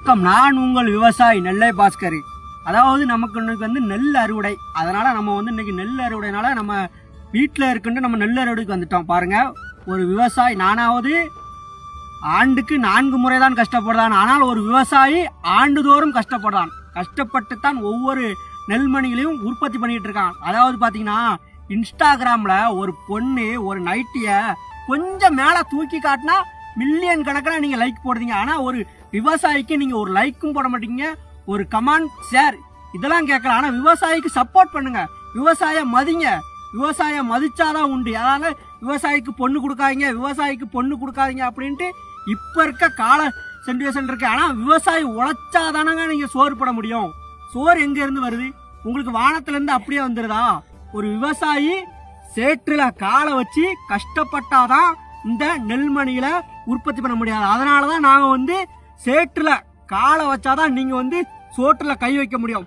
வணக்கம், நான் உங்கள் விவசாயி நெல்லை பாஸ்கர். அதாவது நமக்கு இன்னைக்கு வந்து நெல் அறுவடை. அதனால நம்ம வந்து இன்னைக்கு நெல் அறுவடைனால நம்ம வீட்டில் இருக்குன்னு நம்ம நெல் அறுவடைக்கு வந்துட்டோம். பாருங்க, ஒரு விவசாயி நானாவது ஆண்டுக்கு 4 முறை தான் கஷ்டப்படுறான். ஆனால் ஒரு விவசாயி ஆண்டுதோறும் கஷ்டப்படுறான். கஷ்டப்பட்டு தான் ஒவ்வொரு நெல்மணிகளையும் உற்பத்தி பண்ணிட்டு இருக்கான். அதாவது பாத்தீங்கன்னா, இன்ஸ்டாகிராம்ல ஒரு பொண்ணு ஒரு நைட்டிய கொஞ்சம் மேல தூக்கி காட்டினா மில்லியன் கணக்கில் நீங்க லைக் போடுறீங்க. ஆனா ஒரு விவசாயிக்கு நீங்க ஒரு லைக்கும் போட மாட்டீங்க, ஒரு கமெண்ட் ஷேர் இதெல்லாம் கேட்கலாம். ஆனா விவசாயிக்கு சப்போர்ட் பண்ணுங்க, விவசாய மதிங்க. விவசாயம் மதிச்சாதான் உண்டு. அதனால விவசாயிக்கு பொண்ணு கொடுக்காதீங்க, விவசாயிக்கு பொண்ணு கொடுக்காதீங்க அப்படின்ட்டு இப்ப இருக்க கால சென்டிவேஷன் இருக்கு. ஆனா விவசாயி உழைச்சாதானங்க நீங்க சோறு போட முடியும். சோறு எங்க இருந்து வருது? உங்களுக்கு வானத்துல இருந்து அப்படியே வந்துருதா? ஒரு விவசாயி சேற்றுல காலை வச்சு கஷ்டப்பட்டாதான் இந்த நெல்மணிகளை உற்பத்தி பண்ண முடியாது. அதனாலதான் நாங்க வந்து சேற்றுல காலை வச்சாதான் நீங்க வந்து சோற்றுல கை வைக்க முடியும்.